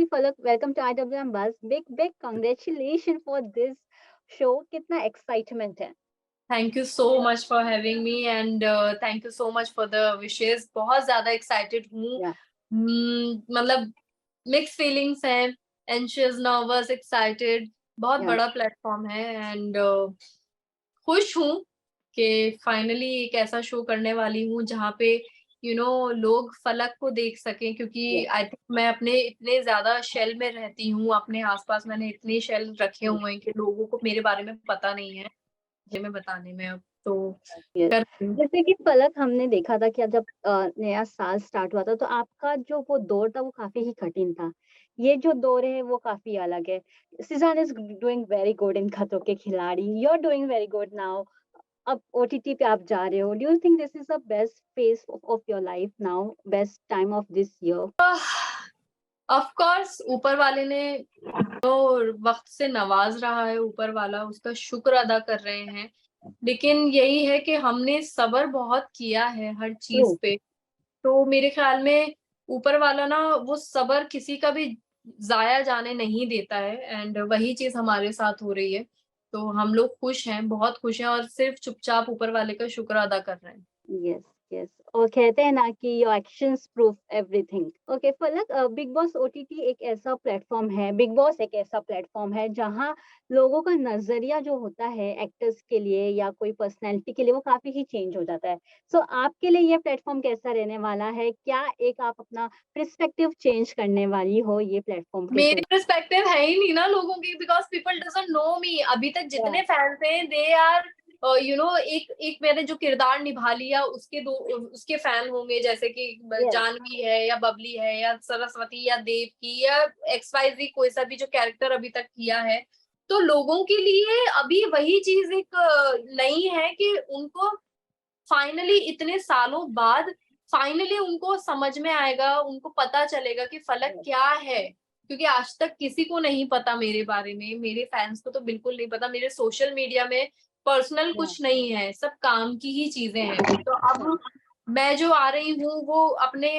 फलक, welcome to IWM बस। Big big congratulation for this show. कितना एक्साइटमेंट है। Thank you so much for having me and thank you so much for the wishes. बहुत ज़्यादा excited हूँ। या मतलब मिक्स्ड फीलिंग्स हैं, एंशियस, नर्वस, एक्साइटेड। बहुत या बड़ा प्लेटफ़ॉर्म है एंड खुश हूँ कि फाइनली एक ऐसा शो करने वाली हूँ जहाँ पे लोग फलक को देख सकें, क्योंकि यस आई थिंक मैं अपने इतने ज़्यादा शेल में रहती हूँ, अपने आस-पास मैंने इतने शेल रखे हुए हैं कि लोगों को मेरे बारे में पता नहीं है। ये मैं बताने में अब तो यस। कर रही हूँ। जैसे कि फलक, हमने देखा था कि जब नया साल स्टार्ट हुआ था तो आपका जो वो दौर था वो काफी ही कठिन था। ये जो दौर है वो काफी अलग है। Sheezan is doing very good in Khatron Ke Khiladi. You are doing very good now. अब ओटीटी पे आप जा रहे हो। Do you think this is the best phase of your life now, best time of this year? Of course ऊपर वाले ने तो वक़्त से नवाज़ रहा है, ऊपर वाला उसका शुक्र अदा कर रहे हैं। लेकिन यही है कि हमने सब्र बहुत किया है हर ट्रू। चीज़ पे, तो मेरे ख़्याल में ऊपर वाला ना वो सब्र किसी का भी ज़ाया जाने नहीं देता है एंड वही चीज़ हमारे साथ हो रही है। तो हम लोग खुश हैं, बहुत खुश हैं और सिर्फ़ चुपचाप ऊपर वाले का शुक्र अदा कर रहे हैं। Yes, yes. और कहते हैं ना कि your actions proof everything. Okay फलक, बिग बॉस ओटीटी एक ऐसा प्लेटफॉर्म है, बिग बॉस एक ऐसा प्लेटफॉर्म है जहां लोगों का नजरिया जो होता है एक्टर्स के लिए या कोई पर्सनैलिटी के लिए वो काफी ही चेंज हो जाता है। सो आपके लिए ये प्लेटफॉर्म कैसा रहने वाला है? क्या एक आप अपना पर्सपेक्टिव चेंज करने वाली हो ये प्लेटफॉर्म के मेरी जरिए? पर्सपेक्टिव है ही नहीं ना लोगों की, बिकॉज़ पीपल डज़न्ट नो मी। अभी तक जितने फैन्स हैं दे आर एक एक मैंने जो किरदार निभा लिया उसके फैन होंगे, जैसे कि यस। जानवी है या बबली है या सरस्वती या देव की या एक्स-वाई-ज़ेड कोई सा भी जो कैरेक्टर अभी तक किया है। तो लोगों के लिए अभी वही चीज़ एक नई है कि उनको फाइनली इतने सालों बाद फाइनली उनको समझ में आएगा, उनको पता चलेगा कि फलक क्या है। क्योंकि आज तक किसी को नहीं पता मेरे बारे में, मेरे फैन्स को तो बिल्कुल नहीं पता, मेरे सोशल मीडिया में पर्सनल या कुछ नहीं है, सब काम की ही चीज़ें हैं। तो अब मैं जो आ रही हूँ वो अपने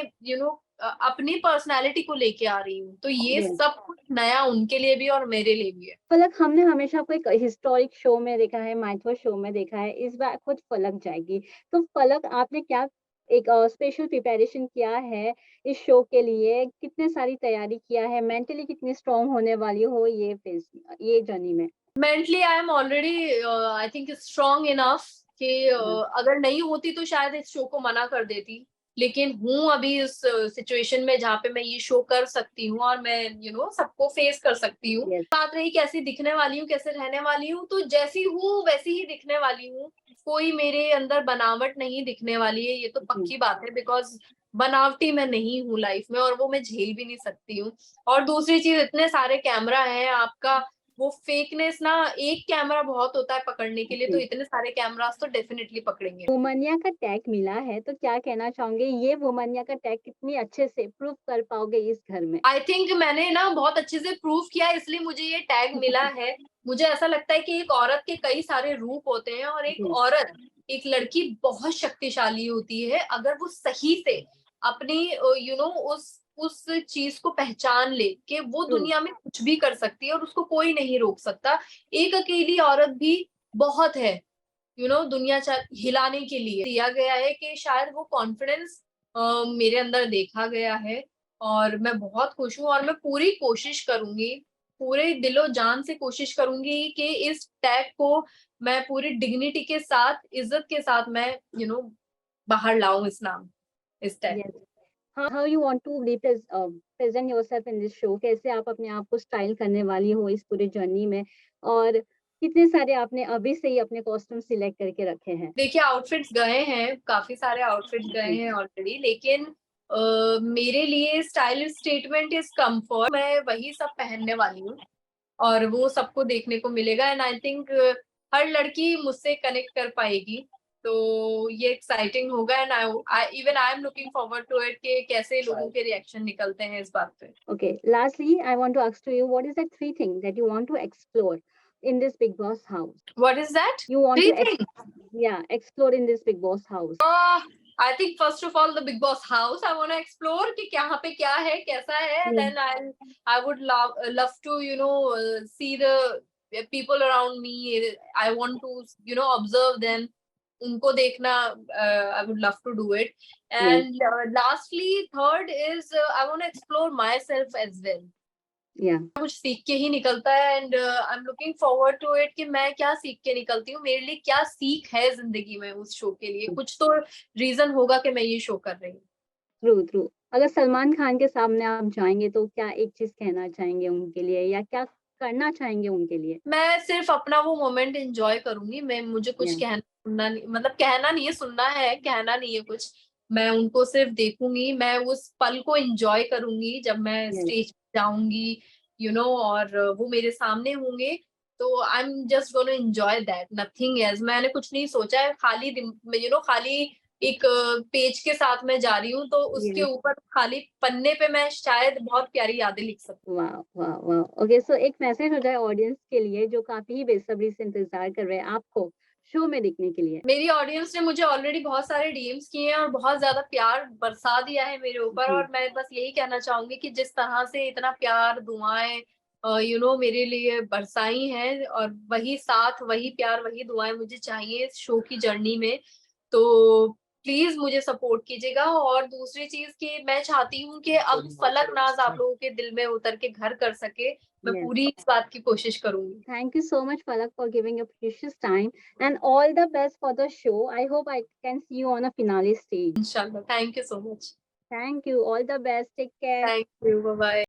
अपनी पर्सनैलिटी को लेके आ रही हूँ। तो ये या सब कुछ नया उनके लिए भी और मेरे लिए भी है। फलक, हमने हमेशा आपको एक हिस्टोरिक शो में देखा है, माइथवा शो में देखा है, इस बार खुद फलक जाएगी। तो फलक, आपने क्या एक स्पेशल प्रिपरेशन किया है इस शो के लिए? कितने सारी तैयारी किया है? मेंटली कितनी स्ट्रांग होने वाली हो ये जर्नी में? Mentally I am already I think strong enough कि हाँ, अगर नहीं होती तो शायद इस शो को मना कर देती। लेकिन हूँ अभी इस सिचुएशन में जहाँ पे मैं ये शो कर सकती हूँ और मैं सबको फेस कर सकती हूँ। यस, बात रही कैसी दिखने वाली हूँ, कैसे रहने वाली हूँ, तो जैसी हूँ वैसी ही दिखने वाली हूँ। कोई मेरे अंदर बनावट नहीं दिखने वाली है, ये तो जी, पक्की बात है, बिकॉज़ बनावटी मैं नहीं हूँ लाइफ में और वो मैं झेल भी नहीं सकती हूँ। और दूसरी चीज़, इतने सारे कैमरा हैं, आपका वो फेकनेस ना, एक कैमरा बहुत होता है पकड़ने के लिए, तो जी। इतने सारे कैमरास तो डेफिनिटली पकड़ेंगे। वुमनिया का टैग मिला है, तो क्या कहना चाहोगे? ये वुमनिया का टैग कितनी अच्छे से प्रूव कर पाओगे इस घर में? आई थिंक मैंने ना बहुत अच्छे से प्रूव किया, इसलिए मुझे ये टैग मिला है। मुझे ऐसा लगता है कि एक औरत के कई सारे रूप होते हैं और एक जी, औरत, एक लड़की बहुत शक्तिशाली होती है अगर वो सही से अपनी उस चीज़ को पहचान ले कि वो ट्रू, दुनिया में कुछ भी कर सकती है और उसको कोई नहीं रोक सकता। एक अकेली औरत भी बहुत है, दुनिया हिलाने के लिए दिया गया है कि शायद वो कॉन्फिडेंस मेरे अंदर देखा गया है और मैं बहुत खुश हूँ और मैं पूरी कोशिश करूंगी, पूरे दिलो जान से कोशिश करूंगी कि इस टैग को मैं पूरी डिग्निटी के साथ, इज्जत के साथ मैं बाहर लाऊं इस टैग यस। को। How you want to present yourself in this show? कैसे आप अपने आप को स्टाइल करने वाली हो इस पूरे जर्नी में? और कितने सारे आपने अभी से ही अपने कॉस्ट्यूम सिलेक्ट करके रखे हैं? देखिए, आउटफिट्स गए हैं, काफ़ी सारे आउटफिट्स गए जी, हैं ऑलरेडी, लेकिन मेरे लिए स्टाइलिश स्टेटमेंट इज़ कम्फर्ट, मैं वही सब पहनने वाली हूँ और वो सबको देखने को मिलेगा एंड आई थिंक हर लड़की मुझसे कनेक्ट कर पाएगी। तो ये एक्साइटिंग होगा and I am looking forward to it कि कैसे लोगों के रिएक्शन निकलते हैं इस बात पे। Okay. Lastly I want to ask to you, what is that three thing that you want to explore in this Bigg Boss house? What is that? You want 3 to things. yeah, explore in this Big Boss house. I think first of all the Big Boss house I want to explore कि यहाँ पे क्या है कैसा है, Yeah. then I would love to see the people around me. I want to observe them, उनको देखना. I would love to do it. Yes. And lastly, third is I want to explore myself as well. Yeah. कुछ सीख के ही निकलता है, and I am looking forward to it कि मैं क्या सीख के निकलती हूँ, मेरे लिए क्या सीख है जिंदगी में उस शो के लिए. कुछ तो रीजन होगा कि मैं ये शो कर रही हूँ. True, true. अगर सलमान खान के सामने आप जाएँगे तो क्या एक चीज़ कहना चाहेंगे उनके लिए या क्या करना चाहेंगे उनके लिए? मैं सिर्फ अपना वो मोमेंट एंजॉय करूंगी. मैं मुझे कुछ या, कहना सुनना नहीं, मतलब कहना नहीं है, सुनना है, कहना नहीं है कुछ. मैं उनको सिर्फ देखूंगी, मैं उस पल को एंजॉय करूंगी जब मैं यस, स्टेज पे जाऊंगी, और वो मेरे सामने होंगे. तो I am just gonna enjoy that, nothing else. मैंने कुछ नहीं सोचा है, खाली खाली एक पेज के साथ मैं जा रही हूँ, तो उसके यस। ऊपर खाली पन्ने पे मैं शायद बहुत प्यारी यादें लिख सकती वाह! वाह! वाह! ओके, सो एक मैसेज हो जाए ऑडियंस के लिए जो काफ़ी ही बेसब्री से इंतज़ार कर रहे हैं आपको शो में दिखने के लिए। हूँ. मेरी ऑडियंस ने मुझे ऑलरेडी बहुत सारे डीएम्स किए हैं और बहुत ज्यादा प्यार बरसा दिया है मेरे ऊपर, जी, और मैं बस यही कहना चाहूंगी कि जिस तरह से इतना प्यार, दुआएं मेरे लिए बरसाई हैं, और वही साथ, वही प्यार, वही दुआएं मुझे चाहिए इस शो की जर्नी में. तो प्लीज मुझे सपोर्ट कीजिएगा. और दूसरी चीज कि मैं चाहती हूँ कि अब फलक नाज आप लोगों के दिल में उतर के घर कर सके. मैं यस। पूरी इस बात की कोशिश करूंगी. Thank you so much, Palak, for giving your precious time and all the best for the show. I hope I can see you on a finale stage. इंशाल्लाह. Thank you so much. Thank you. All the best. Take care. Thank you. Bye bye.